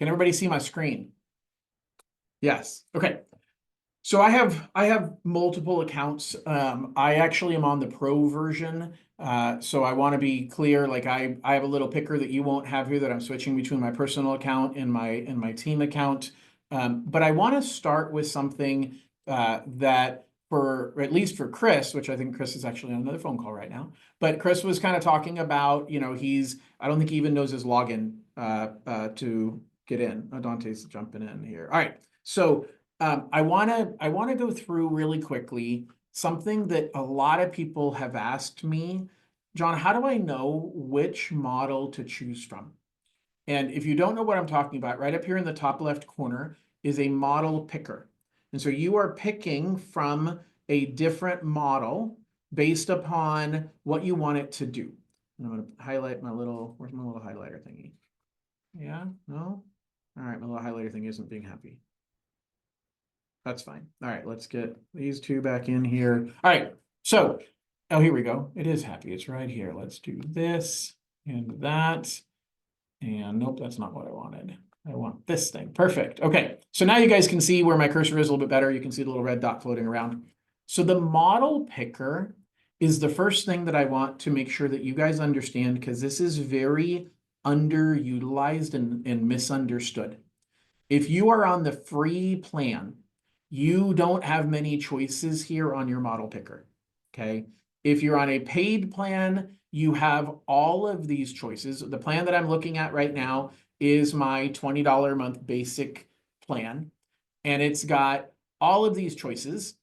Can everybody see my screen? Yes. Okay. So I have multiple accounts. I actually am on the pro version. So I want to be clear, like I have a little picker that you won't have here that I'm switching between my personal account and my team account. But I want to start with something that for at least for Chris, which I think Chris is actually on another phone call right now. But Chris was kind of talking about, I don't think he even knows his login to get in. Oh, Dante's jumping in here. All right. So I want to go through really quickly something that a lot of people have asked me, John, how do I know which model to choose from? And if you don't know what I'm talking about, right up here in the top left corner is a model picker. And so you are picking from a different model based upon what you want it to do. And I'm going to highlight where's my little highlighter thingy? Yeah, no? All right, my little highlighter thing isn't being happy. That's fine. All right, let's get these two back in here. All right, so, oh, here we go. It is happy. It's right here. Let's do this and that. And nope, that's not what I wanted. I want this thing. Perfect. Okay, so now you guys can see where my cursor is a little bit better. You can see the little red dot floating around. So the model picker is the first thing that I want to make sure that you guys understand, because this is very underutilized and misunderstood. If you are on the free plan, you don't have many choices here on your model picker, okay? If you're on a paid plan, you have all of these choices. The plan that I'm looking at right now is my $20 a month basic plan, and it's got all of these choices.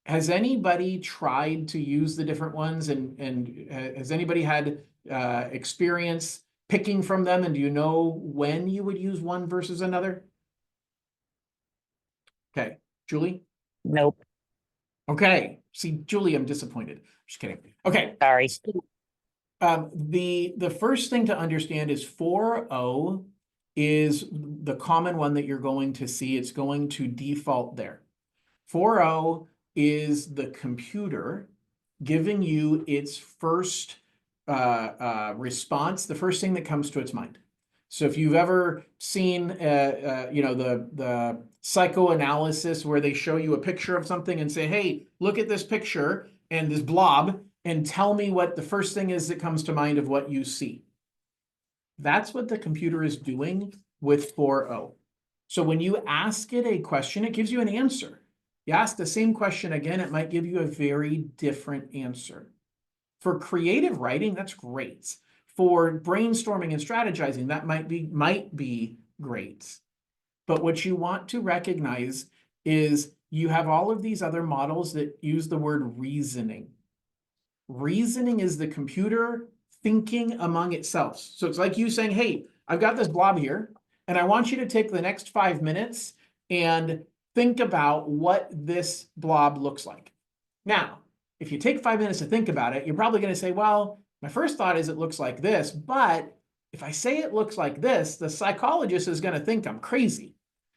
Has anybody tried to use the different ones, and has anybody had experience picking from them, and do you know when you would use one versus another? Okay, Julie? Nope. Okay, see, Julie, I'm disappointed. Just kidding. Okay. Sorry. The first thing to understand is 4.0 is the common one that you're going to see. It's going to default there. 4.0 is the computer giving you its first response, the first thing that comes to its mind. So if you've ever seen, the psychoanalysis where they show you a picture of something and say, hey, look at this picture and this blob and tell me what the first thing is that comes to mind of what you see. That's what the computer is doing with 4.0. So when you ask it a question, it gives you an answer. You ask the same question again, it might give you a very different answer. For creative writing, that's great. For brainstorming and strategizing, that might be great. But what you want to recognize is you have all of these other models that use the word reasoning. Reasoning is the computer thinking among itself. So it's like you saying, hey, I've got this blob here, and I want you to take the next 5 minutes and think about what this blob looks like. Now, if you take 5 minutes to think about it, you're probably going to say, well, my first thought is it looks like this, but if I say it looks like this, the psychologist is going to think I'm crazy.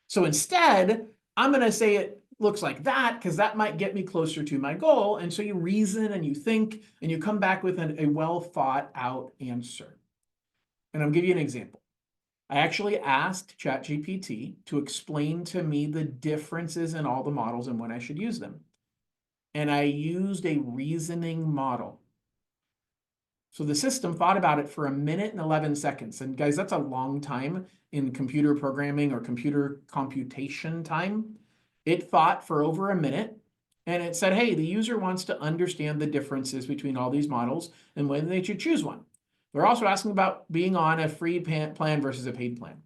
So instead, I'm going to say it looks like that because that might get me closer to my goal. And so you reason and you think and you come back with a well thought out answer. And I'll give you an example. I actually asked ChatGPT to explain to me the differences in all the models and when I should use them. And I used a reasoning model. So the system thought about it for 1 minute and 11 seconds. And guys, that's a long time in computer programming or computer computation time. It thought for over 1 minute, and it said, hey, the user wants to understand the differences between all these models and when they should choose one. They're also asking about being on a free plan versus a paid plan.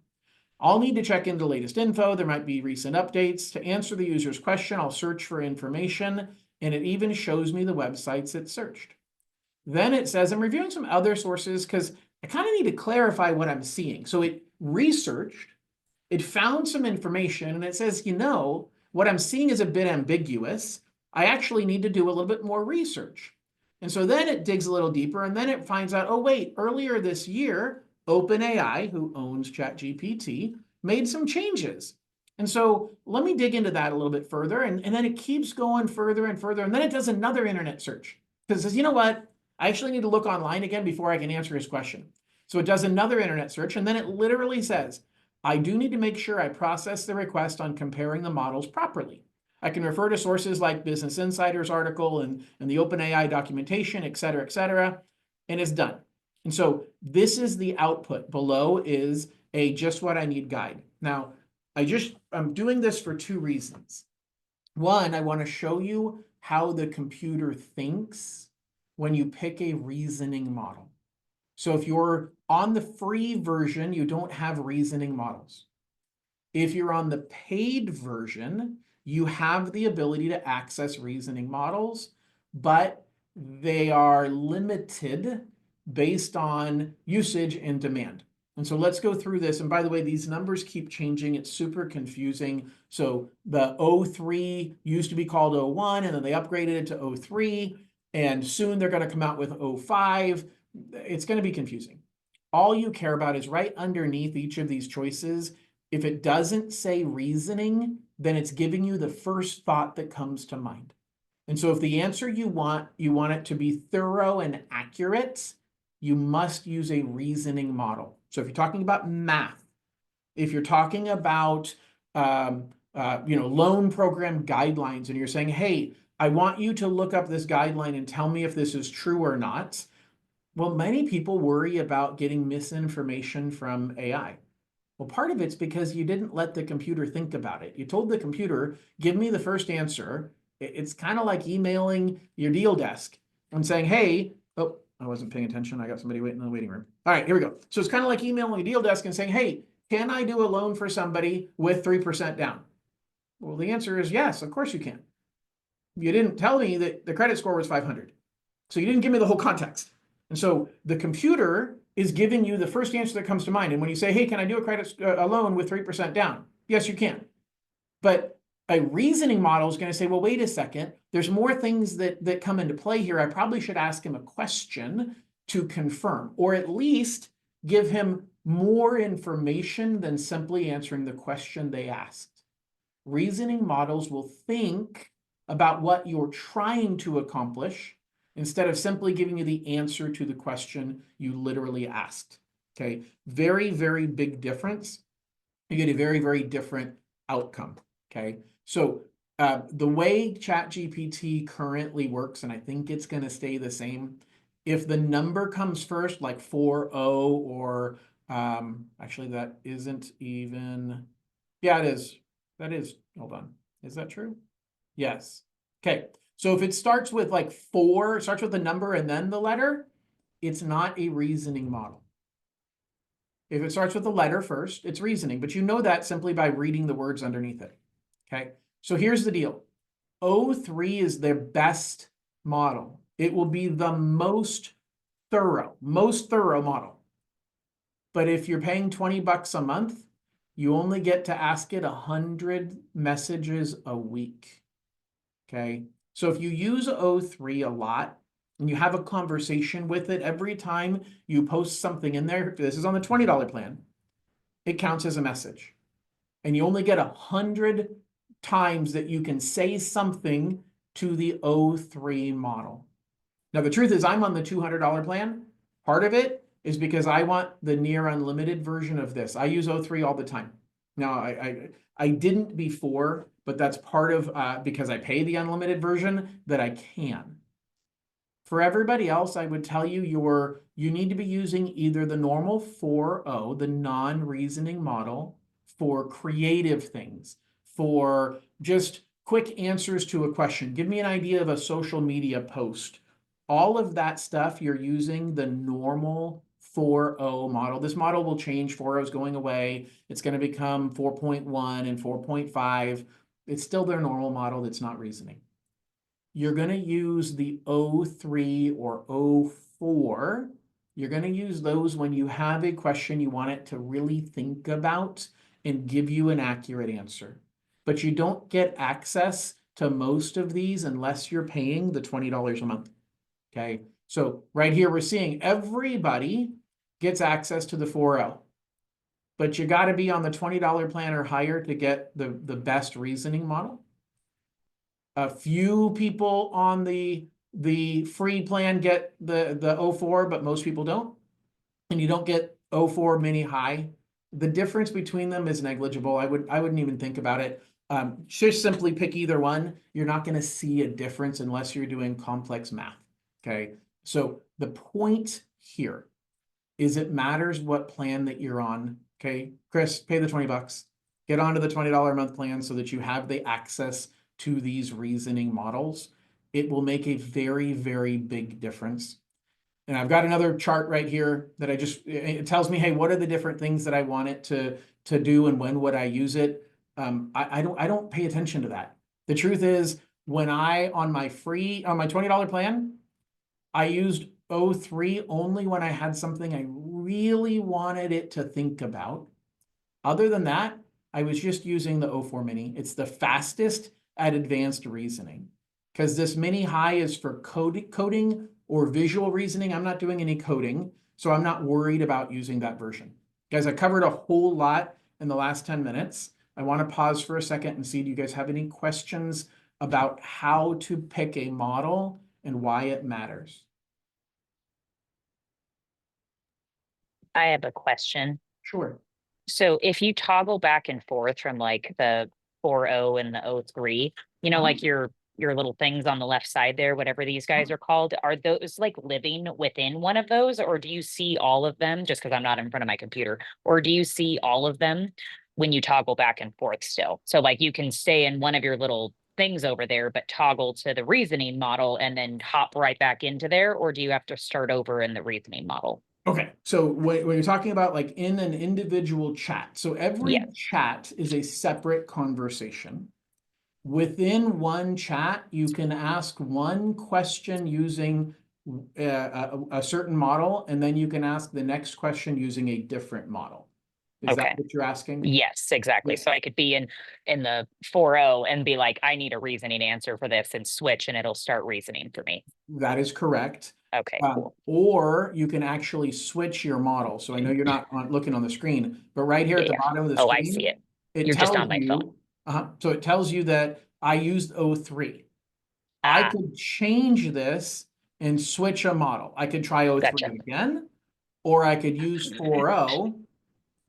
I'll need to check into the latest info. There might be recent updates. To answer the user's question, I'll search for information, and it even shows me the websites it searched. Then it says, I'm reviewing some other sources because I kind of need to clarify what I'm seeing. So it researched, it found some information, and it says, what I'm seeing is a bit ambiguous. I actually need to do a little bit more research. And so then it digs a little deeper, and then it finds out, oh, wait, earlier this year, OpenAI, who owns ChatGPT, made some changes. And so let me dig into that a little bit further. And then it keeps going further and further. And then it does another internet search because it says, you know what? I actually need to look online again before I can answer his question. So it does another internet search. And then it literally says, I do need to make sure I process the request on comparing the models properly. I can refer to sources like Business Insider's article and the OpenAI documentation, et cetera, and it's done. And so this is the output. Below is a just what I need guide. Now, I'm doing this for two reasons. One, I want to show you how the computer thinks when you pick a reasoning model. So if you're on the free version, you don't have reasoning models. If you're on the paid version, you have the ability to access reasoning models, but they are limited based on usage and demand. And so let's go through this. And by the way, these numbers keep changing. It's super confusing. So the O3 used to be called O1, and then they upgraded it to O3. And soon they're going to come out with O5. It's going to be confusing. All you care about is right underneath each of these choices. If it doesn't say reasoning, then it's giving you the first thought that comes to mind. And so if the answer you want it to be thorough and accurate, you must use a reasoning model. So if you're talking about math, if you're talking about loan program guidelines, and you're saying, hey, I want you to look up this guideline and tell me if this is true or not. Well, many people worry about getting misinformation from AI. Well, part of it's because you didn't let the computer think about it. You told the computer, give me the first answer. It's kind of like emailing your deal desk and saying, hey, oh, I wasn't paying attention. I got somebody waiting in the waiting room. All right, here we go. So it's kind of like emailing a deal desk and saying, hey, can I do a loan for somebody with 3% down? Well, the answer is yes, of course you can. You didn't tell me that the credit score was 500. So you didn't give me the whole context. And so the computer is giving you the first answer that comes to mind. And when you say, hey, can I do a loan with 3% down? Yes, you can. But a reasoning model is going to say, well, wait a second, there's more things that come into play here. I probably should ask him a question to confirm, or at least give him more information than simply answering the question they asked. Reasoning models will think about what you're trying to accomplish instead of simply giving you the answer to the question you literally asked. Okay, very, very big difference. You get a very, very different outcome. Okay, so the way ChatGPT currently works, and I think it's going to stay the same, if the number comes first, like 40, or actually that isn't even, yeah, it is. That is, hold on. Is that true? Yes. Okay. So if it starts with like 4, starts with the number and then the letter, it's not a reasoning model. If it starts with the letter first, it's reasoning, but you know that simply by reading the words underneath it. Okay. So here's the deal. O3 is their best model. It will be the most thorough model. But if you're paying $20 a month, you only get to ask it 100 messages a week. Okay. So if you use O3 a lot and you have a conversation with it every time you post something in there, this is on the $20 plan, it counts as a message. And you only get 100 times that you can say something to the O3 model. Now, the truth is I'm on the $200 plan. Part of it is because I want the near unlimited version of this. I use O3 all the time. Now, I didn't before, but that's part of, because I pay the unlimited version, that I can. For everybody else, I would tell you you need to be using either the normal 4.0, the non-reasoning model, for creative things, for just quick answers to a question. Give me an idea of a social media post. All of that stuff, you're using the normal 4.0 model. This model will change. 4.0 is going away. It's going to become 4.1 and 4.5. It's still their normal model that's not reasoning. You're going to use the O3 or O4. You're going to use those when you have a question you want it to really think about and give you an accurate answer. But you don't get access to most of these unless you're paying the $20 a month. Okay, so right here we're seeing everybody gets access to the 4.0. But you got to be on the $20 plan or higher to get the best reasoning model. A few people on the free plan get the O4, but most people don't. And you don't get O4 mini high The difference between them is negligible. I wouldn't even think about it. Just simply pick either one. You're not going to see a difference unless you're doing complex math. Okay. So the point here is it matters what plan that you're on. Okay. Chris, pay the $20. Get onto the $20 a month plan so that you have the access to these reasoning models. It will make a very, very big difference. And I've got another chart right here that it tells me, hey, what are the different things that I want it to do and when would I use it? I don't pay attention to that. The truth is, when on my $20 plan, I used O3 only when I had something I really wanted it to think about. Other than that, I was just using the O4 mini. It's the fastest at advanced reasoning, because this mini high is for coding or visual reasoning. I'm not doing any coding, so I'm not worried about using that version. Guys, I covered a whole lot in the last 10 minutes. I want to pause for a second and see, do you guys have any questions about how to pick a model and why it matters? I have a question. Sure. So if you toggle back and forth from like the 4.0 and the 03, like your little things on the left side there, whatever these guys are called, are those like living within one of those, or do you see all of them just because I'm not in front of my computer, or do you see all of them when you toggle back and forth still? So like you can stay in one of your little things over there, but toggle to the reasoning model and then hop right back into there, or do you have to start over in the reasoning model? Okay, so when you're talking about like in an individual chat, so every Yes. chat is a separate conversation. Within one chat, you can ask one question using a certain model, and then you can ask the next question using a different model. Is that Okay. what you're asking? Yes, exactly. Yeah. So I could be in the 4.0 and be like, I need a reasoning answer for this, and switch and it'll start reasoning for me. That is correct. Okay, cool. Or you can actually switch your model. So I know you're not looking on the screen, but right here at the Yeah. bottom of the Oh, I see screen, it. it You're just tells on my phone. you, so it tells you that I used O3. I Ah, could change this and switch a model. I could try O3 gotcha. again, or I could use 4.0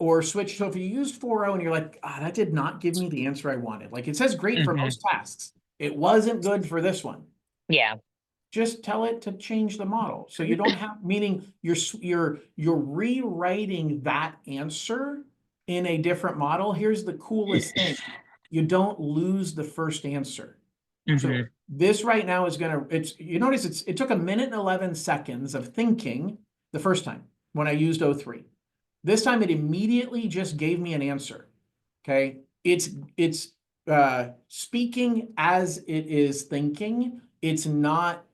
or switch. So if you used 4.0 and you're like, that did not give me the answer I wanted. Like it says great for most tasks. It wasn't good for this one. Yeah. Just tell it to change the model. So you don't have, meaning you're rewriting that answer in a different model. Here's the coolest thing. You don't lose the first answer. So this right now is you notice it took 1 minute and 11 seconds of thinking the first time when I used O3. This time it immediately just gave me an answer. Okay. It's speaking as it is thinking. It's not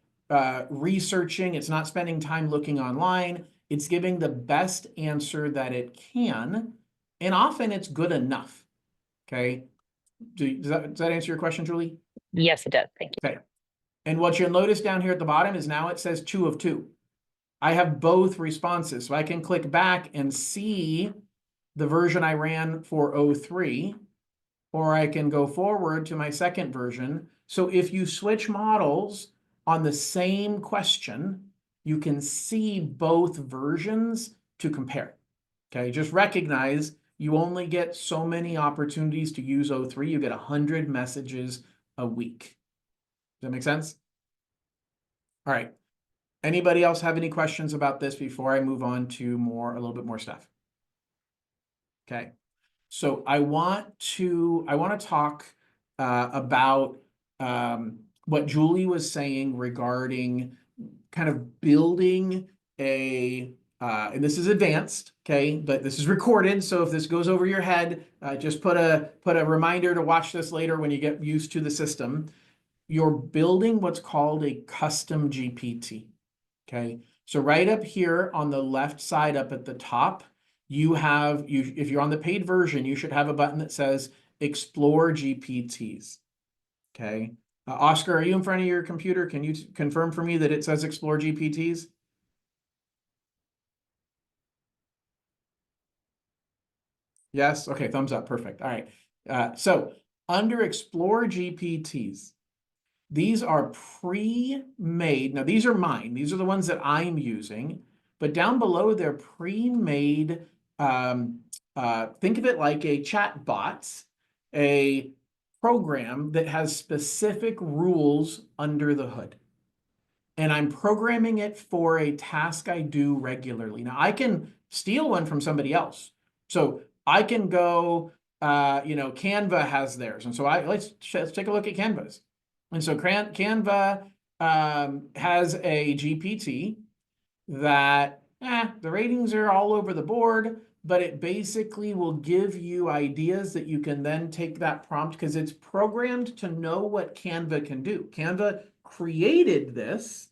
researching. It's not spending time looking online. It's giving the best answer that it can. And often it's good enough. Okay. Does that answer your question, Julie? Yes, it does. Thank you. Okay. And what you'll notice down here at the bottom is now it says 2 of 2. I have both responses. So I can click back and see the version I ran for O3, or I can go forward to my second version. So if you switch models on the same question, you can see both versions to compare. Okay, just recognize you only get so many opportunities to use O3. You get 100 messages a week. Does that make sense? All right. Anybody else have any questions about this before I move on to a little bit more stuff? Okay. So I want to talk about what Julie was saying regarding kind of building and this is advanced, okay, but this is recorded. So if this goes over your head, just put a reminder to watch this later when you get used to the system. You're building what's called a custom GPT. Okay, so right up here on the left side, up at the top, if you're on the paid version, you should have a button that says Explore GPTs. Okay, Oscar, are you in front of your computer? Can you confirm for me that it says Explore GPTs? Yes. Okay, thumbs up. Perfect. All right. So under Explore GPTs, these are pre-made. Now, these are mine. These are the ones that I'm using. But down below, they're pre-made think of it like a chat bot, a program that has specific rules under the hood. And I'm programming it for a task I do regularly. Now, I can steal one from somebody else. So I can go, Canva has theirs. And so let's take a look at Canva's. And so Canva has a GPT that the ratings are all over the board, but it basically will give you ideas that you can then take that prompt because it's programmed to know what Canva can do. Canva created this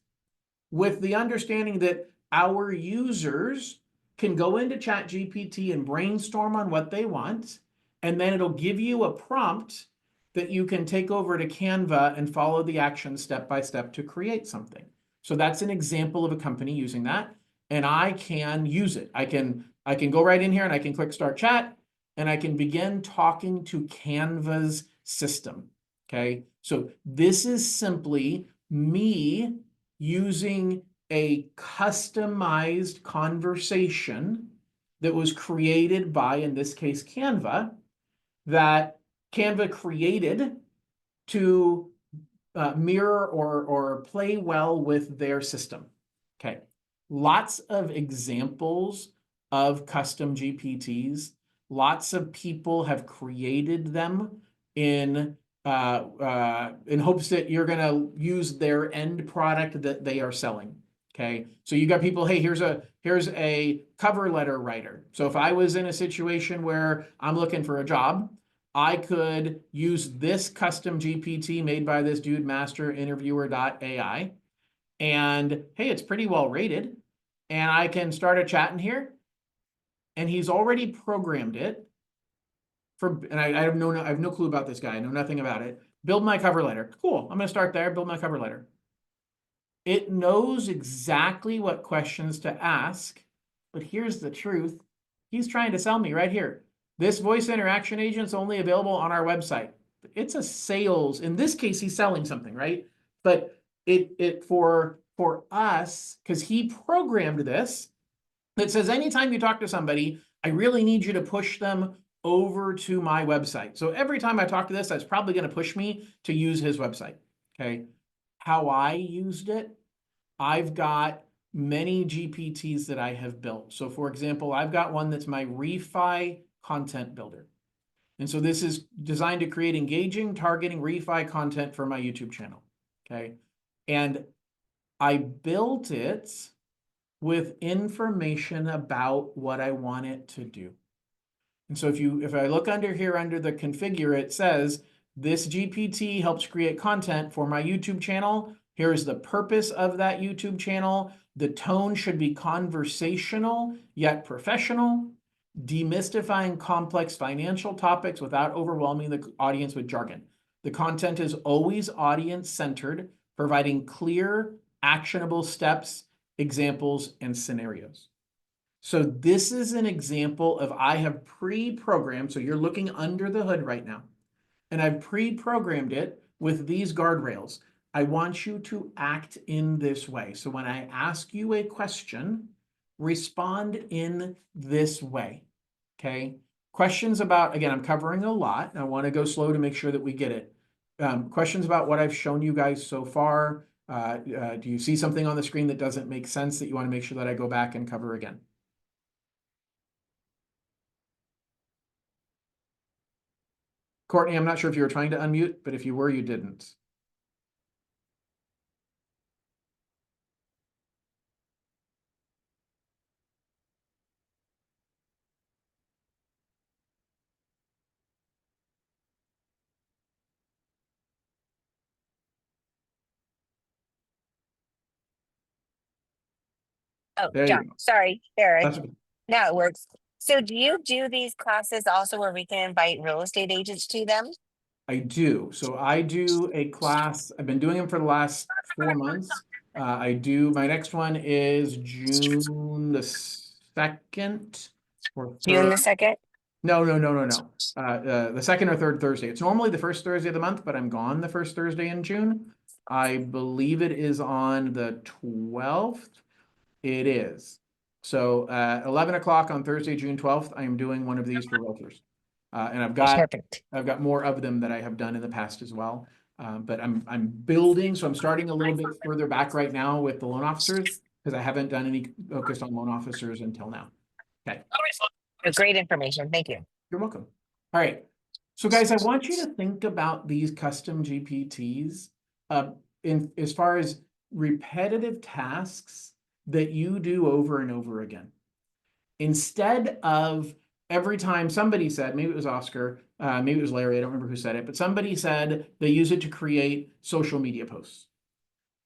with the understanding that our users can go into ChatGPT and brainstorm on what they want, and then it'll give you a prompt that you can take over to Canva and follow the action step by step to create something. So that's an example of a company using that, and I can use it. I can go right in here and I can click Start Chat, and I can begin talking to Canva's system. Okay, so this is simply me using a customized conversation that was created by, in this case, Canva, that Canva created to mirror or play well with their system. Okay, lots of examples of custom GPTs. Lots of people have created them in hopes that you're going to use their end product that they are selling. Okay, so you got people, hey, here's a cover letter writer. So if I was in a situation where I'm looking for a job, I could use this custom GPT made by this dude, masterinterviewer.ai, and hey, it's pretty well rated, and I can start a chat in here, and he's already programmed it for, and I have no clue about this guy. I know nothing about it. Build my cover letter. Cool. I'm going to start there. Build my cover letter. It knows exactly what questions to ask, but here's the truth. He's trying to sell me right here. This voice interaction agent's only available on our website. It's a sales. In this case, he's selling something, right? But it for us, because he programmed this, that says anytime you talk to somebody, I really need you to push them over to my website. So every time I talk to this, that's probably going to push me to use his website. Okay. How I used it, I've got many GPTs that I have built. So for example, I've got one that's my refi content builder. And so this is designed to create engaging, targeting refi content for my YouTube channel. Okay. And I built it with information about what I want it to do. And so if I look under here under the configure, it says this GPT helps create content for my YouTube channel. Here's the purpose of that YouTube channel. The tone should be conversational yet professional, demystifying complex financial topics without overwhelming the audience with jargon. The content is always audience-centered, providing clear, actionable steps, examples, and scenarios. So this is an example of I have pre-programmed, so you're looking under the hood right now, and I've pre-programmed it with these guardrails. I want you to act in this way. So when I ask you a question, respond in this way, okay? Questions about, again, I'm covering a lot, and I want to go slow to make sure that we get it. Questions about what I've shown you guys so far. Do you see something on the screen that doesn't make sense that you want to make sure that I go back and cover again? Courtney, I'm not sure if you were trying to unmute, but if you were, you didn't. Oh, There you John, go. sorry, Eric. That's okay. Now it works. So do you do these classes also where we can invite real estate agents to them? I do. So I do a class. I've been doing them for the last 4 months. I do. My next one is June the 2nd or June 3rd. the 2nd? No. The second or third Thursday. It's normally the first Thursday of the month, but I'm gone the first Thursday in June. I believe it is on the 12th. It is. So 11 o'clock on Thursday, June 12th, I am doing one of these for realtors. And I've got more of them that I have done in the past as well. But I'm building, so I'm starting a little bit further back right now with the loan officers because I haven't done any focused on loan officers until now. Okay. Great information. Thank you. You're welcome. All right. So guys, I want you to think about these custom GPTs in as far as repetitive tasks that you do over and over again. Instead of every time somebody said, maybe it was Oscar, maybe it was Larry, I don't remember who said it, but somebody said they use it to create social media posts.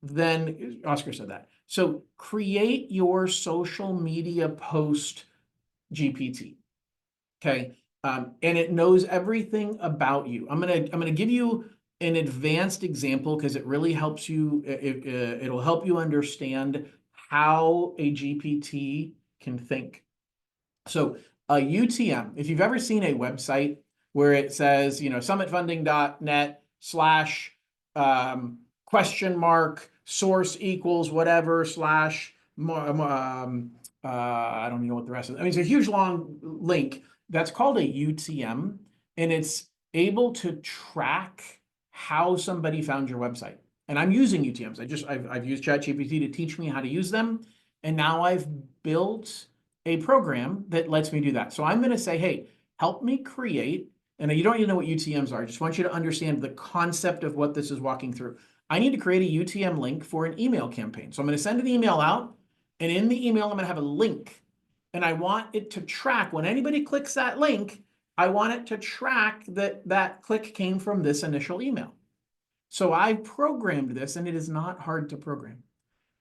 Then Oscar said that. So create your social media post GPT. Okay. And it knows everything about you. I'm gonna give you an advanced example because it really helps you. It'll help you understand how a GPT can think. So a UTM, if you've ever seen a website where it says, summitfunding.net slash question mark source equals whatever slash I don't even know what the rest of it. I mean, it's a huge long link. That's called a UTM, and it's able to track how somebody found your website. And I'm using UTMs. I've used ChatGPT to teach me how to use them, and now I've built a program that lets me do that. So I'm going to say, hey, help me create, and you don't even know what UTMs are. I just want you to understand the concept of what this is walking through. I need to create a UTM link for an email campaign. So I'm going to send an email out, and in the email, I'm going to have a link. And I want it to track when anybody clicks that link, I want it to track that that click came from this initial email. So I programmed this, and it is not hard to program.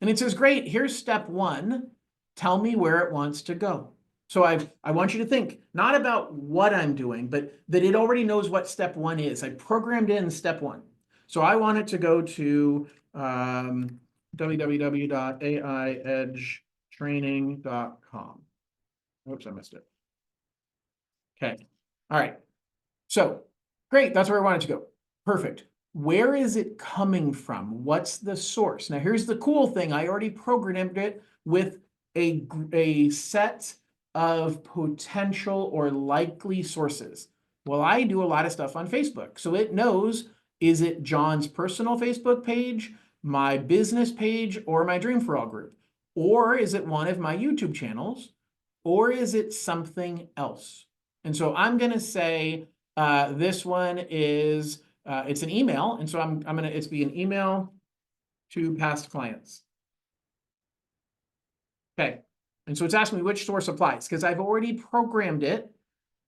And it says, great, here's step 1. Tell me where it wants to go. So I want you to think not about what I'm doing, but that it already knows what step 1 is. I programmed in step 1. So I want it to go to www.aiedgetraining.com. Oops, I missed it. Okay. All right. So great. That's where I want it to go. Perfect. Where is it coming from? What's the source? Now, here's the cool thing. I already programmed it with a set of potential or likely sources. Well, I do a lot of stuff on Facebook. So it knows, is it John's personal Facebook page, my business page, or my Dream for All group? Or is it one of my YouTube channels? Or is it something else? And so I'm going to say this one is, it's an email. And so I'm going to, it's be an email to past clients. Okay. And so it's asking me which source applies because I've already programmed it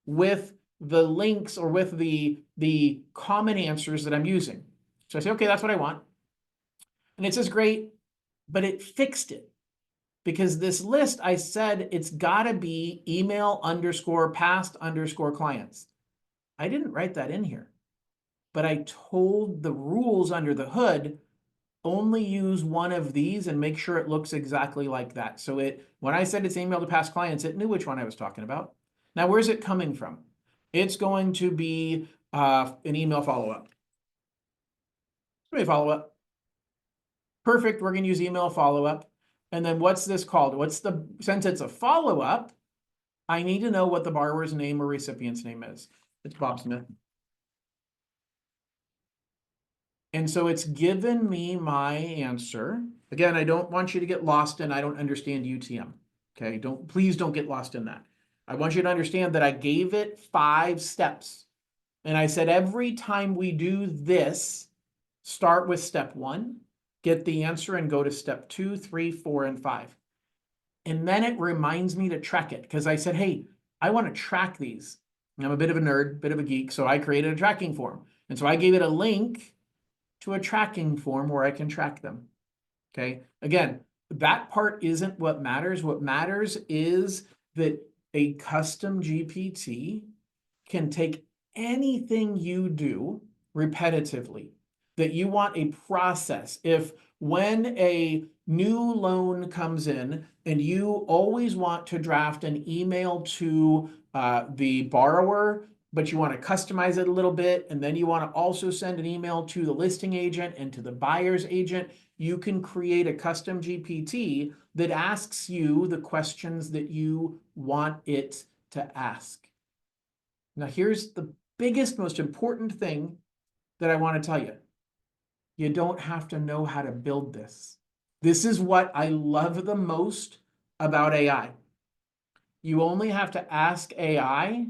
with the links or with the common answers that I'm using. So I say, okay, that's what I want. And it says, great, but it fixed it. Because this list, I said it's got to be email _ past _ clients. I didn't write that in here, but I told the rules under the hood, only use one of these and make sure it looks exactly like that. So when I said it's email to past clients, it knew which one I was talking about. Now, where's it coming from? It's going to be an email follow-up. Follow-up. Perfect. We're going to use email follow-up. And then what's this called? Since it's a follow-up, I need to know what the borrower's name or recipient's name is. It's Bob Smith. And so it's given me my answer. Again, I don't want you to get lost in, I don't understand UTM. Okay, please don't get lost in that. I want you to understand that I gave it 5 steps. And I said, every time we do this, start with step 1, get the answer and go to step 2, 3, 4, and 5. And then it reminds me to track it because I said, hey, I want to track these. And I'm a bit of a nerd, bit of a geek, so I created a tracking form. And so I gave it a link to a tracking form where I can track them. Okay. Again, that part isn't what matters. What matters is that a custom GPT can take anything you do repetitively, that you want a process. If when a new loan comes in and you always want to draft an email to the borrower, but you want to customize it a little bit, and then you want to also send an email to the listing agent and to the buyer's agent, you can create a custom GPT that asks you the questions that you want it to ask. Now, here's the biggest, most important thing that I want to tell you. You don't have to know how to build this. This is what I love the most about AI. You only have to ask AI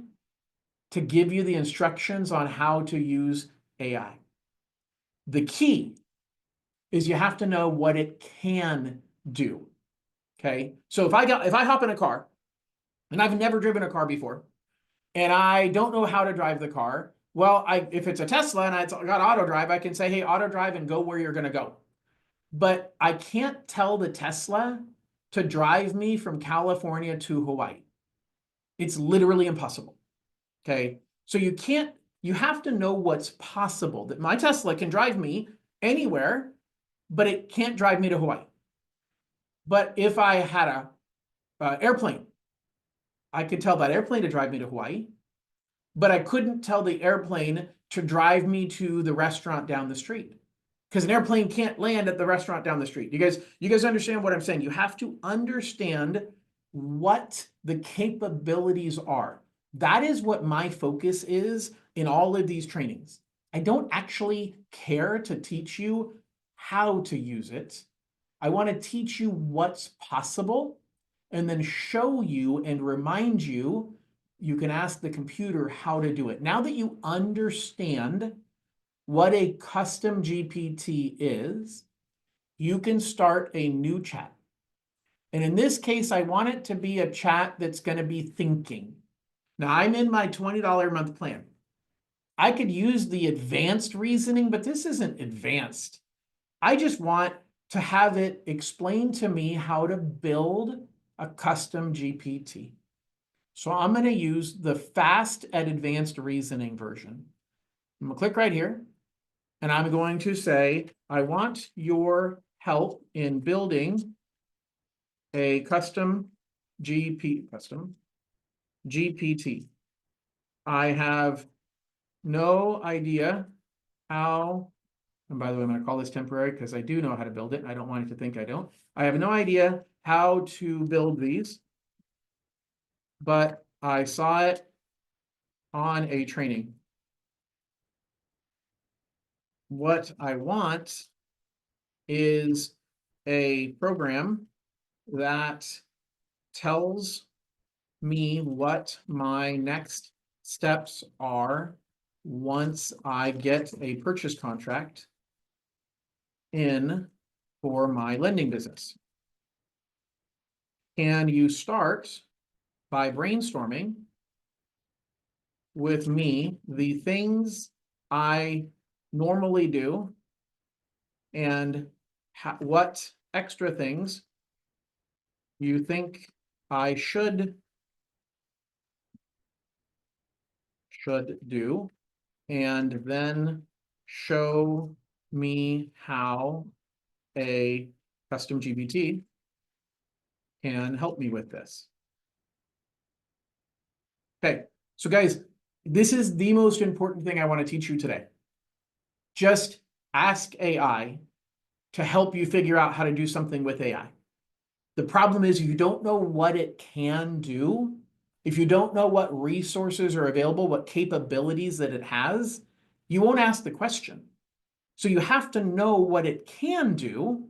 to give you the instructions on how to use AI. The key is you have to know what it can do. Okay. So if I hop in a car and I've never driven a car before and I don't know how to drive the car, well, if it's a Tesla and it's got auto drive, I can say, hey, auto drive and go where you're going to go. But I can't tell the Tesla to drive me from California to Hawaii. It's literally impossible. Okay. So you have to know what's possible, that my Tesla can drive me anywhere, but it can't drive me to Hawaii. But if I had a airplane, I could tell that airplane to drive me to Hawaii, but I couldn't tell the airplane to drive me to the restaurant down the street, because an airplane can't land at the restaurant down the street. You guys understand what I'm saying? You have to understand what the capabilities are. That is what my focus is in all of these trainings. I don't actually care to teach you how to use it. I want to teach you what's possible and then show you and remind you, you can ask the computer how to do it. Now that you understand what a custom GPT is, you can start a new chat. And in this case, I want it to be a chat that's going to be thinking. Now, I'm in my $20 a month plan. I could use the advanced reasoning, but this isn't advanced. I just want to have it explain to me how to build a custom GPT. So I'm going to use the fast at advanced reasoning version. I'm going to click right here, and I'm going to say, I want your help in building a custom GPT. I have no idea how, and by the way, I'm going to call this temporary because I do know how to build it. I don't want it to think I don't. I have no idea how to build these, but I saw it on a training. What I want is a program that tells me what my next steps are once I get a purchase contract in for my lending business. Can you start by brainstorming with me the things I normally do and what extra things you think I should do, and then show me how a custom GPT can help me with this. Okay, so guys, this is the most important thing I want to teach you today. Just ask AI to help you figure out how to do something with AI. The problem is, if you don't know what it can do, if you don't know what resources are available, what capabilities that it has, you won't ask the question. So you have to know what it can do,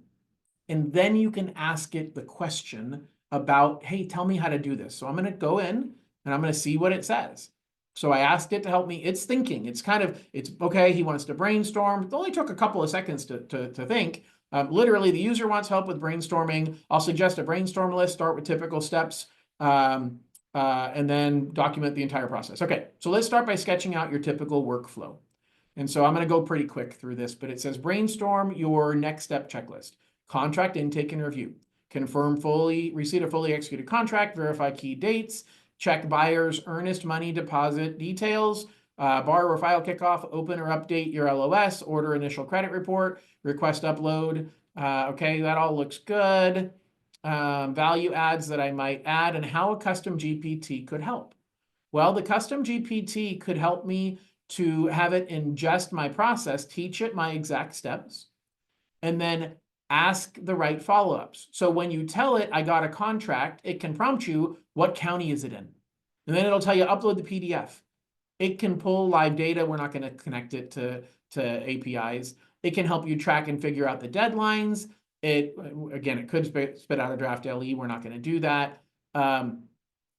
and then you can ask it the question about, hey, tell me how to do this. So I'm going to go in and I'm going to see what it says. So I asked it to help me. It's thinking. It's okay. He wants to brainstorm. It only took a couple of seconds to think. Literally, the user wants help with brainstorming. I'll suggest a brainstorm list, start with typical steps, and then document the entire process. Okay, so let's start by sketching out your typical workflow. And so I'm going to go pretty quick through this, but it says brainstorm your next step checklist, contract intake and review, confirm receipt of fully executed contract, verify key dates, check buyer's earnest money deposit details, borrower file kickoff, open or update your LOS, order initial credit report, request upload. Okay, that all looks good. Value adds that I might add, and how a custom GPT could help. Well, the custom GPT could help me to have it ingest my process, teach it my exact steps, and then ask the right follow-ups. So when you tell it, I got a contract, it can prompt you, what county is it in? And then it'll tell you, upload the PDF. It can pull live data. We're not going to connect it to APIs. It can help you track and figure out the deadlines. Again, it could spit out a draft LE. We're not going to do that.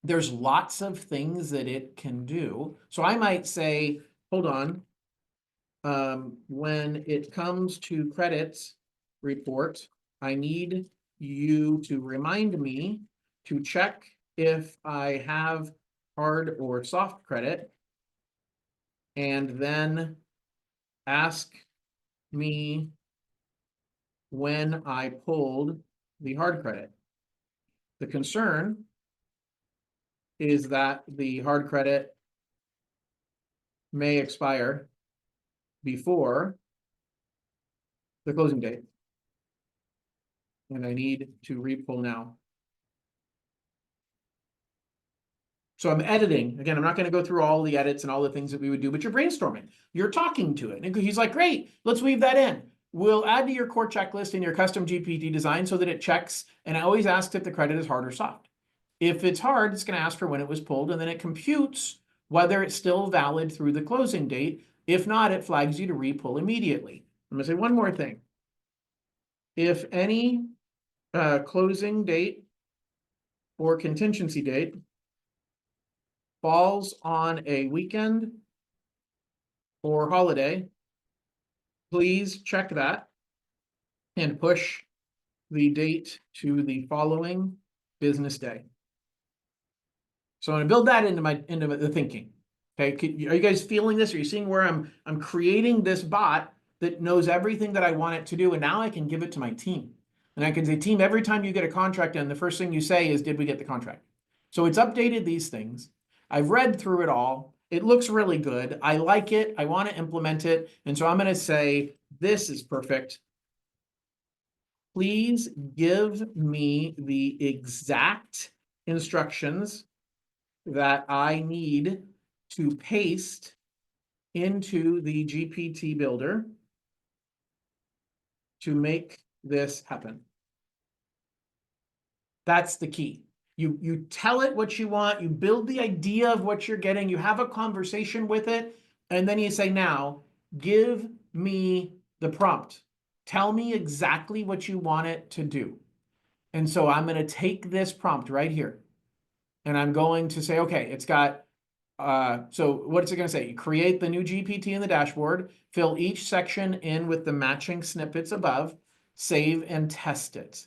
There's lots of things that it can do. So I might say, hold on. When it comes to credits report, I need you to remind me to check if I have hard or soft credit, and then ask me when I pulled the hard credit. The concern is that the hard credit may expire before the closing date, and I need to repull now. So I'm editing. Again, I'm not going to go through all the edits and all the things that we would do, but you're brainstorming. You're talking to it. And he's like, great, let's weave that in. We'll add to your core checklist in your custom GPT design so that it checks, and it always asks if the credit is hard or soft. If it's hard, it's going to ask for when it was pulled, and then it computes whether it's still valid through the closing date. If not, it flags you to repull immediately. I'm going to say one more thing. If any closing date or contingency date falls on a weekend or holiday, please check that and push the date to the following business day. So I'm going to build that into the thinking. Okay, are you guys feeling this? Are you seeing where I'm creating this bot that knows everything that I want it to do, and now I can give it to my team. And I can say, team, every time you get a contract in, the first thing you say is, did we get the contract? So it's updated these things. I've read through it all. It looks really good. I like it. I want to implement it. And so I'm going to say, this is perfect. Please give me the exact instructions that I need to paste into the GPT builder to make this happen. That's the key. You tell it what you want, you build the idea of what you're getting, you have a conversation with it, and then you say, now, give me the prompt. Tell me exactly what you want it to do. And so I'm going to take this prompt right here, and I'm going to say, okay, it's got, so what's it going to say? Create the new GPT in the dashboard, fill each section in with the matching snippets above, save and test it.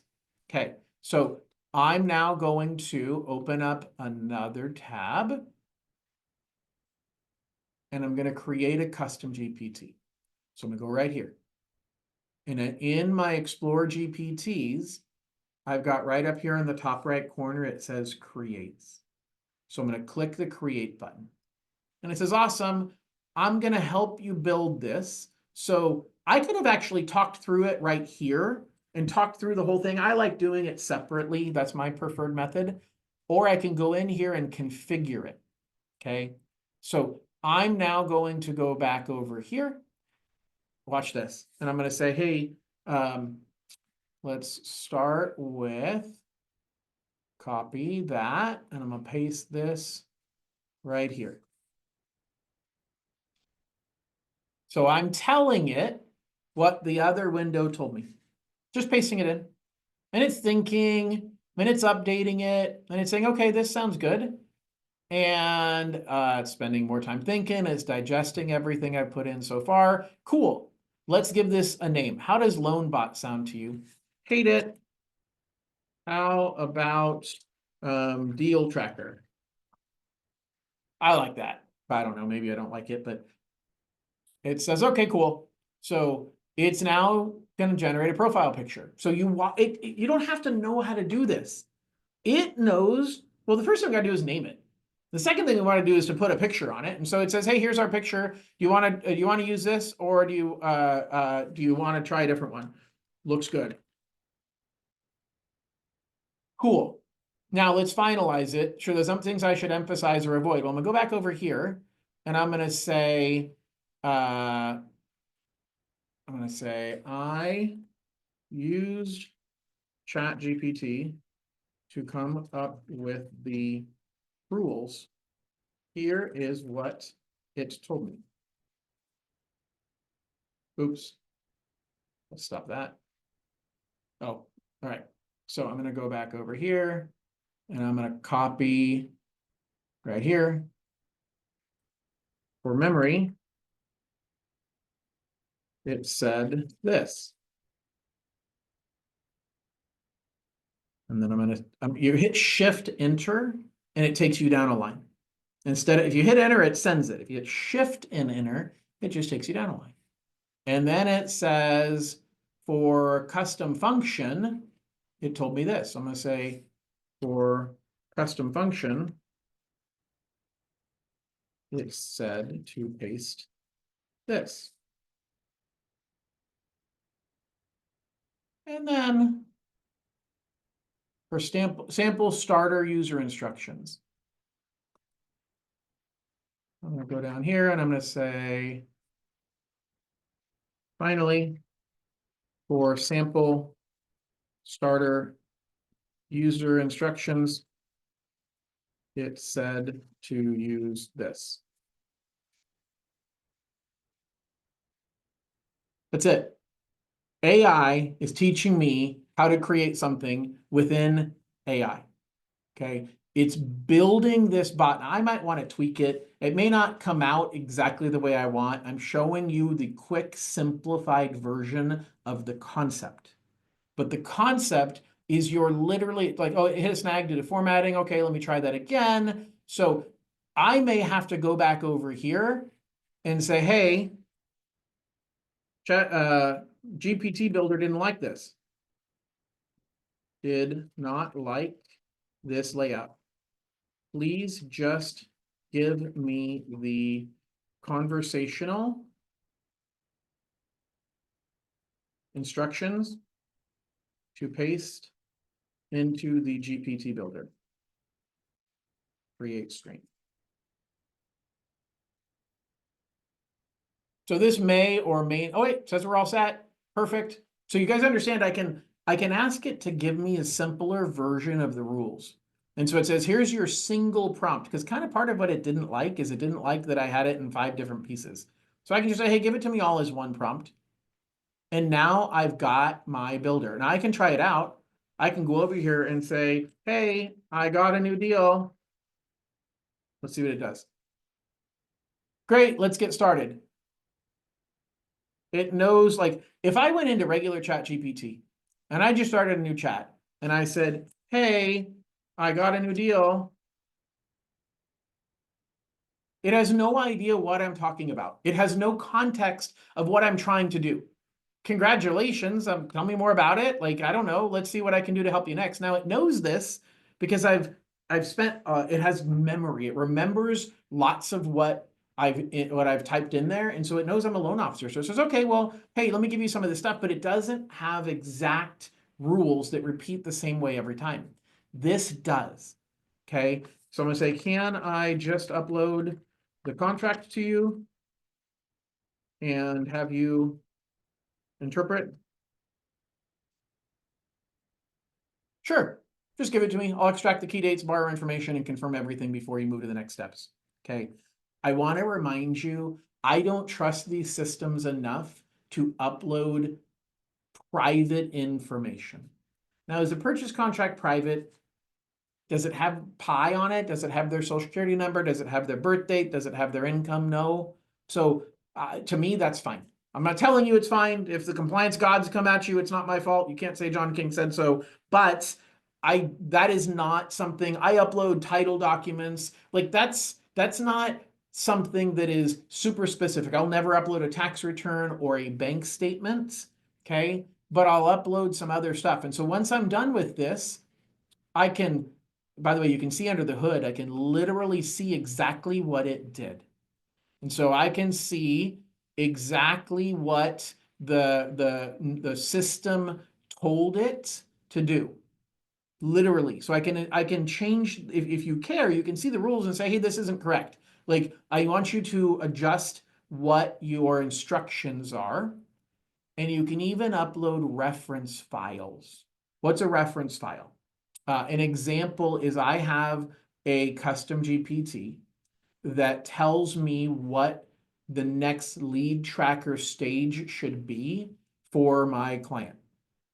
Okay, so I'm now going to open up another tab, and I'm going to create a custom GPT. So I'm going to go right here. And in my Explore GPTs, I've got right up here in the top right corner, it says Creates. So I'm going to click the Create button. And it says, awesome, I'm going to help you build this. So I could have actually talked through it right here and talked through the whole thing. I like doing it separately. That's my preferred method. Or I can go in here and configure it. Okay. So I'm now going to go back over here. Watch this. And I'm going to say, hey, let's start with copy that. And I'm going to paste this right here. So I'm telling it what the other window told me. Just pasting it in. And it's thinking, and it's updating it, and it's saying, okay, this sounds good. And it's spending more time thinking, it's digesting everything I've put in so far. Cool. Let's give this a name. How does LoanBot sound to you? Hate it. How about Deal Tracker? I like that. I don't know, maybe I don't like it, but it says, okay, cool. So it's now going to generate a profile picture. So you don't have to know how to do this. It knows, well, the first thing we got to do is name it. The second thing we want to do is to put a picture on it. And so it says, hey, here's our picture. Do you want to use this, or do you want to try a different one? Looks good. Cool. Now let's finalize it. Sure, there's some things I should emphasize or avoid. Well, I'm gonna go back over here, and I'm gonna say, I used ChatGPT to come up with the rules. Here is what it told me. Oops. Let's stop that. Oh, all right. So I'm going to go back over here and I'm going to copy right here. For memory, it said this. And then I'm going to, you hit Shift Enter and it takes you down a line. Instead of, if you hit Enter, it sends it. If you hit Shift and Enter, it just takes you down a line. And then it says for custom function, it told me this. I'm going to say for custom function, it said to paste this. And then for sample starter user instructions, I'm going to go down here and I'm going to say, finally, for sample starter user instructions, it said to use this. That's it. AI is teaching me how to create something within AI. Okay. It's building this bot. Now, I might want to tweak it. It may not come out exactly the way I want. I'm showing you the quick, simplified version of the concept. But the concept is you're literally like, oh, it hit a snag due to formatting. Okay, let me try that again. So I may have to go back over here and say, hey, GPT builder didn't like this. Did not like this layout. Please just give me the conversational instructions to paste into the GPT builder. Create string. So this may or may, oh wait, says we're all set. Perfect. So you guys understand I can ask it to give me a simpler version of the rules. And so it says, here's your single prompt, because kind of part of what it didn't like is it didn't like that I had it in 5 different pieces. So I can just say, hey, give it to me all as one prompt. And now I've got my builder. Now I can try it out. I can go over here and say, hey, I got a new deal. Let's see what it does. Great, let's get started. It knows, like, if I went into regular ChatGPT and I just started a new chat and I said, hey, I got a new deal. It has no idea what I'm talking about. It has no context of what I'm trying to do. Congratulations, tell me more about it. Like, I don't know, let's see what I can do to help you next. Now it knows this because I've spent, it has memory. It remembers lots of what I've typed in there. And so it knows I'm a loan officer. So it says, okay, well, hey, let me give you some of this stuff, but it doesn't have exact rules that repeat the same way every time. This does, okay? So I'm gonna say, can I just upload the contract to you and have you interpret? Sure, just give it to me. I'll extract the key dates, borrow information, and confirm everything before you move to the next steps. Okay. I want to remind you, I don't trust these systems enough to upload private information. Now, is the purchase contract private? Does it have PI on it? Does it have their social security number? Does it have their birth date? Does it have their income? No. So to me, that's fine. I'm not telling you it's fine. If the compliance gods come at you, it's not my fault. You can't say John King said so. But that is not something I upload title documents. Like that's not something that is super specific. I'll never upload a tax return or a bank statement. Okay. But I'll upload some other stuff. And so once I'm done with this, I can, by the way, you can see under the hood, I can literally see exactly what it did. And so I can see exactly what the system told it to do. Literally. So I can change, if you care, you can see the rules and say, hey, this isn't correct. Like, I want you to adjust what your instructions are. and you can even upload reference files. What's a reference file? An example is I have a custom GPT that tells me what the next lead tracker stage should be for my client.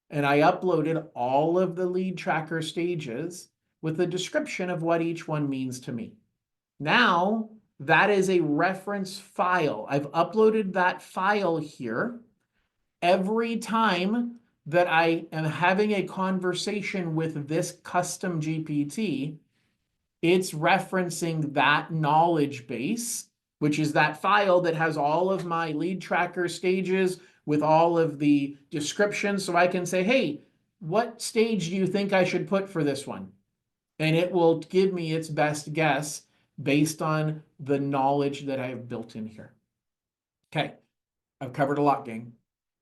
And I uploaded all of the lead tracker stages with a description of what each one means to me. Now, that is a reference file. I've uploaded that file here. Every time that I am having a conversation with this custom GPT, it's referencing that knowledge base, which is that file that has all of my lead tracker stages with all of the descriptions. So I can say, hey, what stage do you think I should put for this one? And it will give me its best guess based on the knowledge that I've built in here. Okay, I've covered a lot, gang.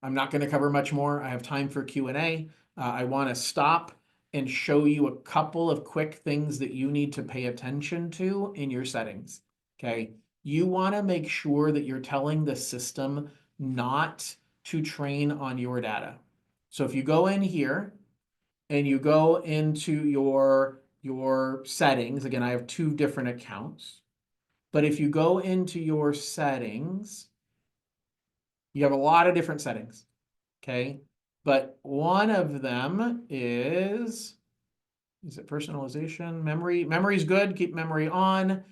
I'm not going to cover much more. I have time for Q&A. I want to stop and show you a couple of quick things that you need to pay attention to in your settings. Okay, you want to make sure that you're telling the system not to train on your data. So if you go in here and you go into your settings, again, I have two different accounts, but if you go into your settings, you have a lot of different settings, okay? But one of them is it personalization? Memory. Memory's good, keep memory on.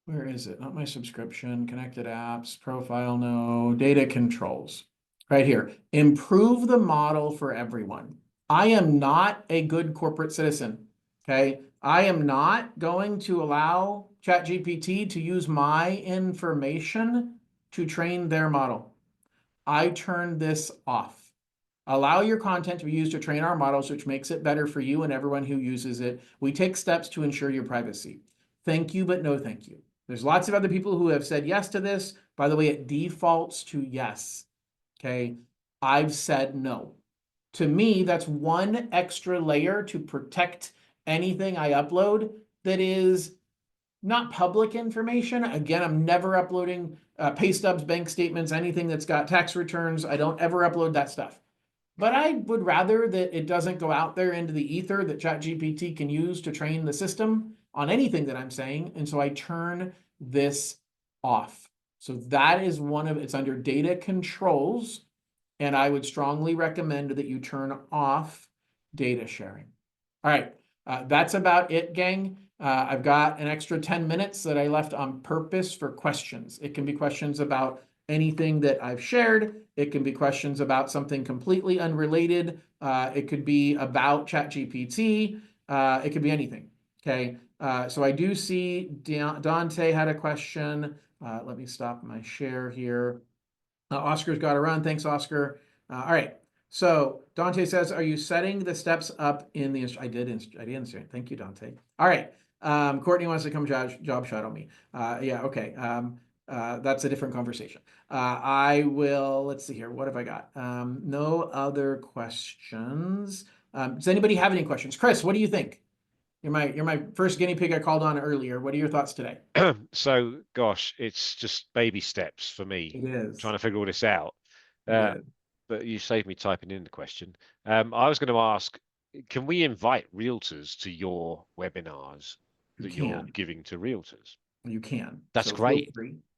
Where is it? Not my subscription, connected apps, profile, no, data controls. Right here, improve the model for everyone. I am not a good corporate citizen, okay? I am not going to allow ChatGPT to use my information to train their model. I turn this off. Allow your content to be used to train our models, which makes it better for you and everyone who uses it. We take steps to ensure your privacy. Thank you, but no thank you. There's lots of other people who have said yes to this. By the way, it defaults to yes. Okay, I've said no. To me, that's one extra layer to protect anything I upload that is not public information. Again, I'm never uploading pay stubs, bank statements, anything that's got tax returns. I don't ever upload that stuff. But I would rather that it doesn't go out there into the ether that ChatGPT can use to train the system on anything that I'm saying. And so I turn this off. So that is it's under data controls. And I would strongly recommend that you turn off data sharing. All right, that's about it, gang. I've got an extra 10 minutes that I left on purpose for questions. It can be questions about anything that I've shared. It can be questions about something completely unrelated. It could be about ChatGPT. It could be anything, okay? So I do see Dante had a question. Let me stop my share here. Oscar's got to run. Thanks, Oscar. All right. So Dante says, are you setting the steps up in the, I did insert. Thank you, Dante. All right. Courtney wants to come job shadow me. Yeah, okay. That's a different conversation. I will, let's see here. What have I got? No other questions. Does anybody have any questions? Chris, what do you think? You're my first guinea pig I called on earlier. What are your thoughts today? So, gosh, it's just baby steps for me. It is. Trying to figure all this out. It is. But you saved me typing in the question. I was going to ask, can we invite realtors to your webinars that you're giving to realtors? You can. That's So great.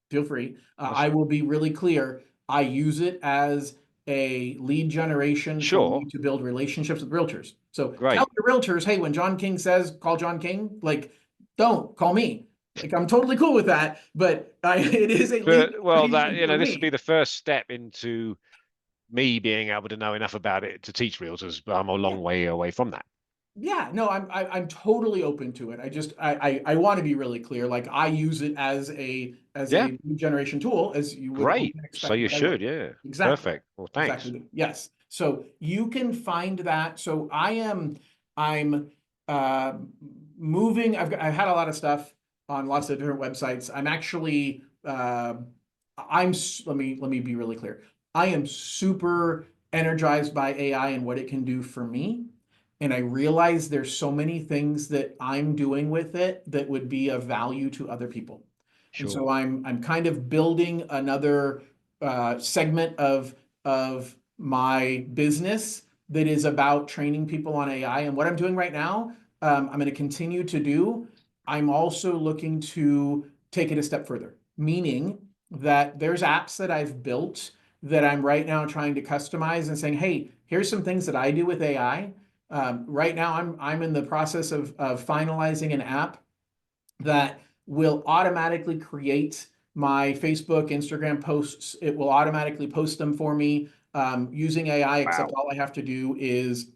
Feel free. I will be really clear. I use it as a lead generation for me to build relationships with realtors. So tell your realtors, hey, when John King says, call John King, like, don't call me. Like, I'm totally cool with that, but it is a lead well, that, this would be the first step into me being able to know enough about it to teach realtors, but I'm a long way away from that. Yeah, no, I'm totally open to it. I want to be really clear. Like, I use it as a lead generation tool, as you would expect. So you should, yeah. Exactly. Perfect. Well, thanks. Exactly. Yes. So you can find that. So I'm moving. I've had a lot of stuff on lots of different websites. I'm actually let me be really clear. I am super energized by AI and what it can do for me. And I realize there's so many things that I'm doing with it that would be of value to other people. And Sure. so I'm kind of building another segment of my business that is about training people on AI. And what I'm doing right now, I'm going to continue to do. I'm also looking to take it a step further, meaning that there's apps that I've built that I'm right now trying to customize and saying, hey, here's some things that I do with AI. Right now, I'm in the process of finalizing an app that will automatically create my Facebook, Instagram posts. It will automatically post them for me using AI, except all I have to do is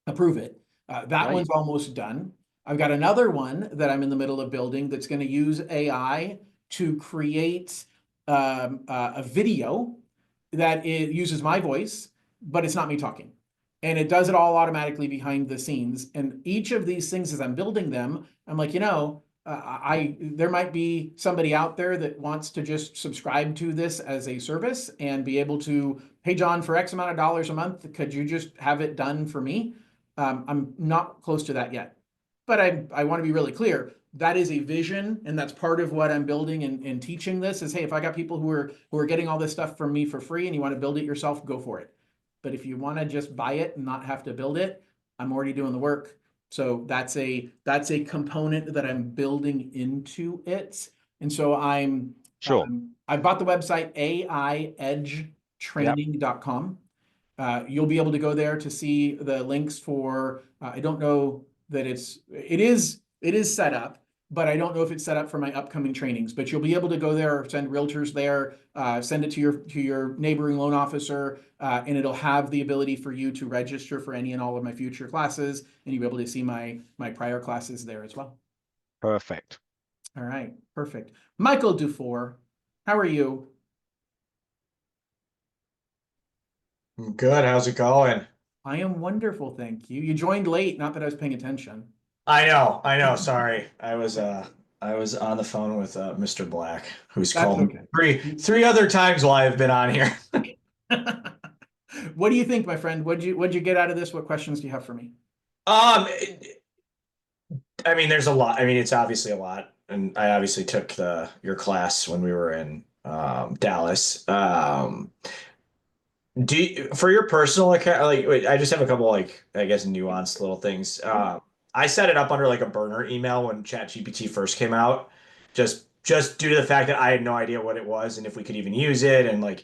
approve it. That Right. one's almost done. I've got another one that I'm in the middle of building that's going to use AI to create a video that it uses my voice, but it's not me talking. And it does it all automatically behind the scenes. And each of these things, as I'm building them, I'm like, there might be somebody out there that wants to just subscribe to this as a service and be able to, hey, John, for X amount of dollars a month, could you just have it done for me? I'm not close to that yet, but I want to be really clear. That is a vision, and that's part of what I'm building and teaching this is, hey, if I got people who are getting all this stuff from me for free and you want to build it yourself, go for it. But if you want to just buy it and not have to build it, I'm already doing the work. So that's a component that I'm building into it. And so Sure. I bought the website aiedgetraining.com. You'll be able to go there to see the links for, I don't know that it is set up, but I don't know if it's set up for my upcoming trainings, but you'll be able to go there, send realtors there, send it to your neighboring loan officer, and it'll have the ability for you to register for any and all of my future classes, and you'll be able to see my prior classes there as well. Perfect. All right, perfect. Michael Dufour, how are you? Good. How's it going? I am wonderful, thank you. You joined late, not that I was paying attention. I know. Sorry. I was on the phone with Mr. Black, who's That's called me okay. three other times while I've been on here. What do you think, my friend? What'd you get out of this? What questions do you have for me? I mean, there's a lot. I mean, it's obviously a lot, and I obviously took your class when we were in Dallas. For your personal account, like, wait, I just have a couple, like, I guess, nuanced little things. I set it up under like a burner email when ChatGPT first came out, just due to the fact that I had no idea what it was and if we could even use it, and like,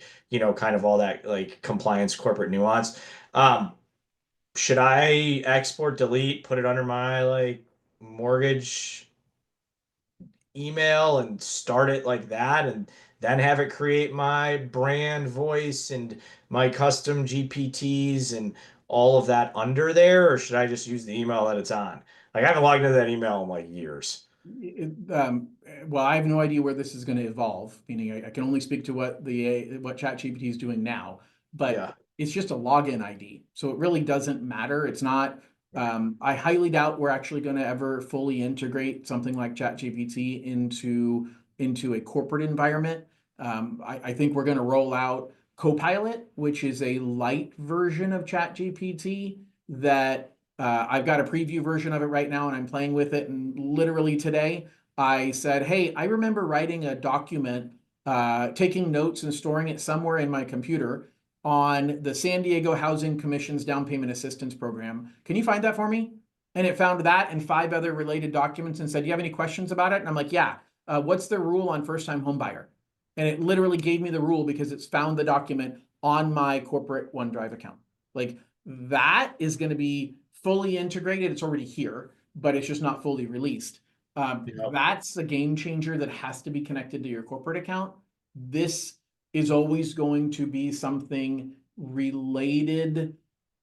kind of all that like compliance, corporate nuance. Um, should I export, delete, put it under my like mortgage email and start it like that, and then have it create my brand voice and my custom GPTs and all of that under there? Or should I just use the email that it's on? Like, I haven't logged into that email in like years. Well, I have no idea where this is going to evolve. Meaning, I can only speak to what ChatGPT is doing now. But Yeah. it's just a login ID, so it really doesn't matter. It's not. I highly doubt we're actually going to ever fully integrate something like ChatGPT into a corporate environment. I think we're going to roll out Copilot, which is a light version of ChatGPT that I've got a preview version of it right now, and I'm playing with it. And literally today, I said, "Hey, I remember writing a document, taking notes and storing it somewhere in my computer on the San Diego Housing Commission's down payment assistance program. Can you find that for me?" And it found that and 5 other related documents and said, "Do you have any questions about it?" And I'm like, "Yeah. What's the rule on first-time home buyer?" And it literally gave me the rule because it's found the document on my corporate OneDrive account. Like, that is going to be fully integrated. It's already here, but it's just not fully released. Yep. That's a game changer that has to be connected to your corporate account. This is always going to be something related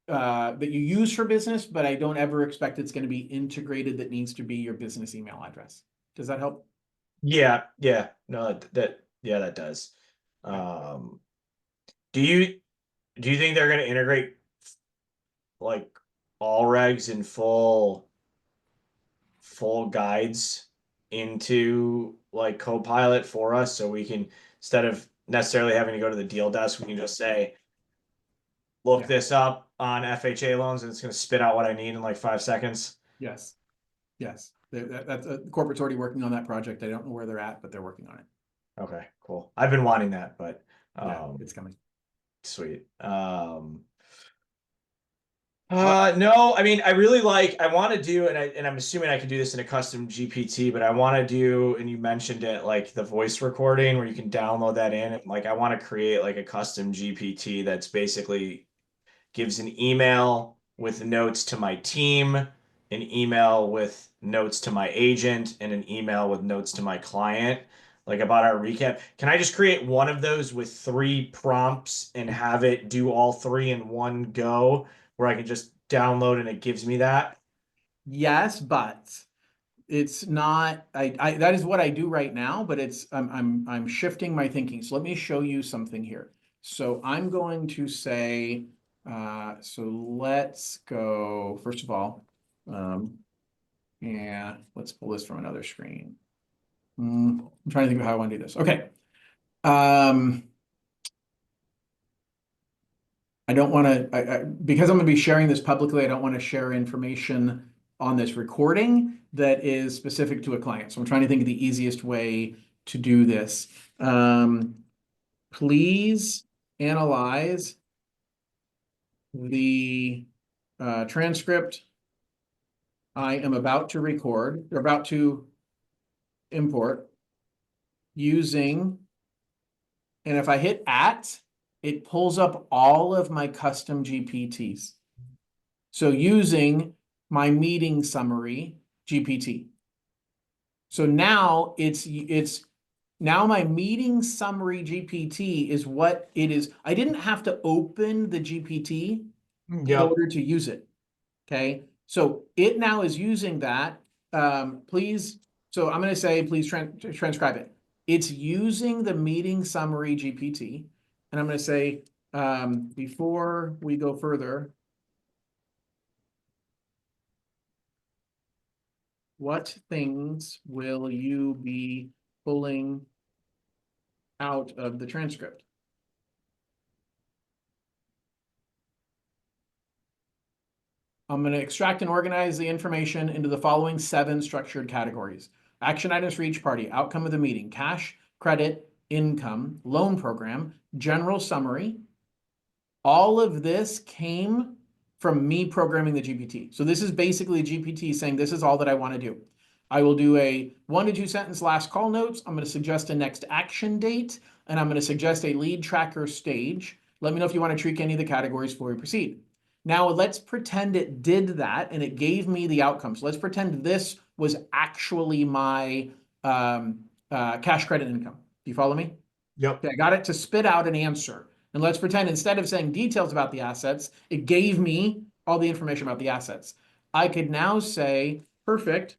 that you use for business, but I don't ever expect it's going to be integrated that needs to be your business email address. Does that help? Yeah. No, that does. Um, do you think they're going to integrate like all regs and full guides into like Copilot for us, so we can, instead of necessarily having to go to the deal desk, we can just say, look Yeah. this up on FHA loans, and it's going to spit out what I need in like 5 seconds? Yes. That's a corporate's already working on that project. I don't know where they're at, but they're working on it. Okay, cool. I've been wanting that, but Yeah, it's coming. sweet. No, I mean, I really I want to do, and I'm assuming I can do this in a custom GPT, but I want to do, and you mentioned it, like the voice recording where you can download that in. And like, I want to create like a custom GPT that's basically gives an email with notes to my team, an email with notes to my agent, and an email with notes to my client, like about our recap. Can I just create one of those with 3 prompts and have it do all 3 in one go, where I can just download and it gives me that? Yes, but it's not, that is what I do right now, but I'm shifting my thinking. So let me show you something here. So I'm going to say, so let's go, first of all, yeah, let's pull this from another screen. I'm trying to think of how I want to do this. Okay. I don't want to, because I'm going to be sharing this publicly, I don't want to share information on this recording that is specific to a client. So I'm trying to think of the easiest way to do this. Please analyze the transcript I am about to record, or about to import using, and if I hit @ it pulls up all of my custom GPTs. So using my meeting summary GPT. So now it's now my meeting summary GPT is what it is. I didn't have to open the GPT in order to use it. Okay. So it now is using that. Please. So I'm going to say, please transcribe it. It's using the meeting summary GPT. And I'm going to say, before we go further, what things will you be pulling out of the transcript? I'm going to extract and organize the information into the following 7 structured categories. Action items for each party, outcome of the meeting, cash, credit, income, loan program, general summary. All of this came from me programming the GPT. So this is basically a GPT saying, this is all that I want to do. I will do a 1 to 2 sentence last call notes. I'm going to suggest a next action date, and I'm going to suggest a lead tracker stage. Let me know if you want to tweak any of the categories before we proceed. Now let's pretend it did that and it gave me the outcomes. Let's pretend this was actually my cash, credit, income. Do you follow me? Yep. Okay, I got it to spit out an answer. And let's pretend instead of saying details about the assets, it gave me all the information about the assets. I could now say, perfect.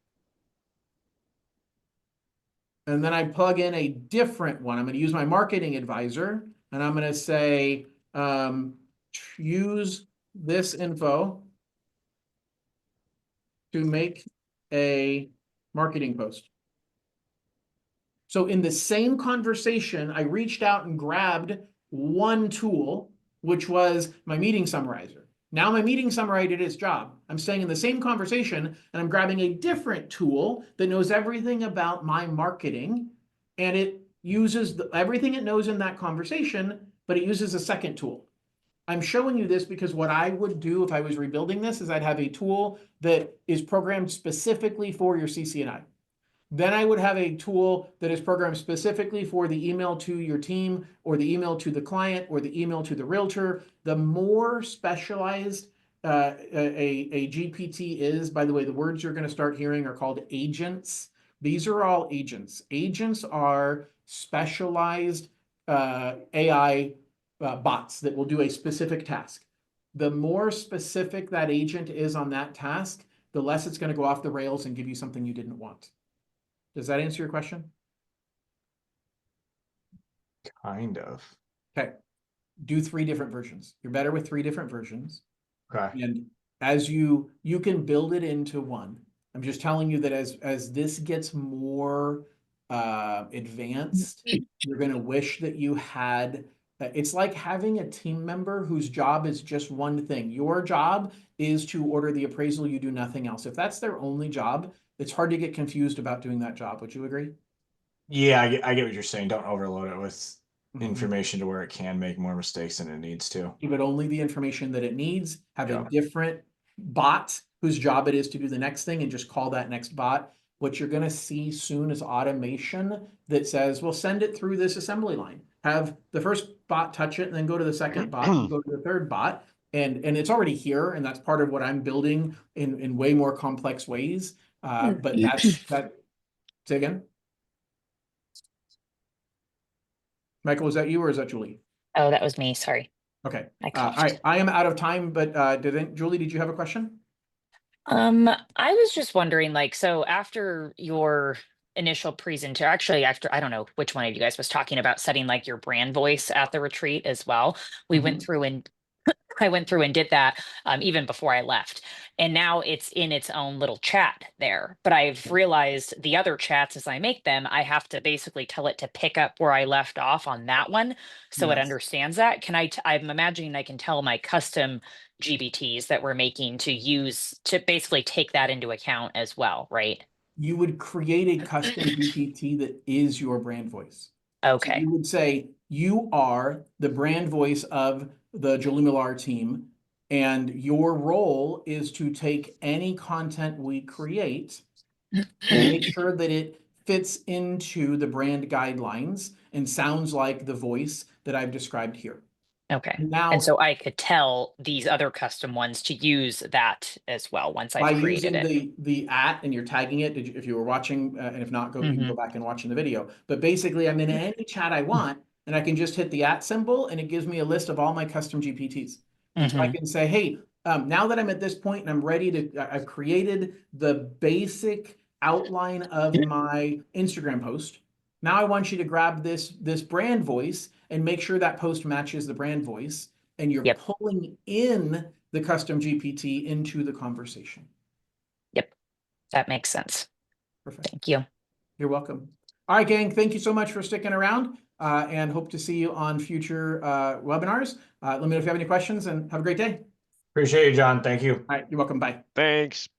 And then I plug in a different one. I'm going to use my marketing advisor, and I'm going to say, use this info to make a marketing post. So in the same conversation, I reached out and grabbed one tool, which was my meeting summarizer. Now my meeting summary did its job. I'm staying in the same conversation and I'm grabbing a different tool that knows everything about my marketing, and it uses everything it knows in that conversation, but it uses a second tool. I'm showing you this because what I would do if I was rebuilding this is I'd have a tool that is programmed specifically for your CC&I. Then I would have a tool that is programmed specifically for the email to your team, or the email to the client, or the email to the realtor. The more specialized a GPT is, by the way, the words you're going to start hearing are called agents. These are all agents. Agents are specialized AI bots that will do a specific task. The more specific that agent is on that task, the less it's going to go off the rails and give you something you didn't want. Does that answer your question? Kind of. Okay. Do 3 different versions. You're better with 3 different versions. Okay. And as you can build it into one. I'm just telling you that as this gets more advanced, you're going to wish that you had. It's like having a team member whose job is just one thing. Your job is to order the appraisal. You do nothing else. If that's their only job, it's hard to get confused about doing that job. Would you agree? Yeah, I get what you're saying. Don't overload it with Mhm. information to where it can make more mistakes than it needs to. Give it only the information that it needs, have Yeah. a different bot whose job it is to do the next thing and just call that next bot. What you're gonna see soon is automation that says, well, send it through this assembly line. Have the first bot touch it and then go to the second bot and go to the third bot. And it's already here, and that's part of what I'm building in way more complex ways. But that's that. Say again. Michael, is that you or is that Julie? Oh, that was me. Sorry. Okay. I All coughed. right. I am out of time, but Julie, did you have a question? I was just wondering, like, so after your initial presentation, actually, after I don't know which one of you guys was talking about setting like your brand voice at the retreat as well. We went through and I went through and did that even before I left. And now it's in its own little chat there. But I've realized the other chats, as I make them, I have to basically tell it to pick up where I left off on that one. So it Yes. understands that. I'm imagining I can tell my custom GBTs that we're making to basically take that into account as well, right? You would create a custom GPT that is your brand voice. So Okay. you would say, you are the brand voice of the Julie Millar team, and your role is to take any content we create and make sure that it fits into the brand guidelines and sounds like the voice that I've described here. Okay. Now, And so I could tell these other custom ones to use that as well once by I've created using it. the at and you're tagging it, if you were watching, and if not, you can go Mhm. back and watch in the video. But basically, I'm in any chat I want, and I can just hit the at symbol, and it gives me a list of all my custom GPTs. And so I Mhm. can say, hey, now that I'm at this point and I'm ready to, I've created the basic outline of my Instagram post. Now I want you to grab this brand voice and make sure that post matches the brand voice, and you're Yep. pulling in the custom GPT into the conversation. Yep. That makes sense. Perfect. Thank you. You're welcome. All right, gang, thank you so much for sticking around, and hope to see you on future webinars. Let me know if you have any questions, and have a great day. Appreciate you, John. Thank you. All right, you're welcome. Bye. Thanks.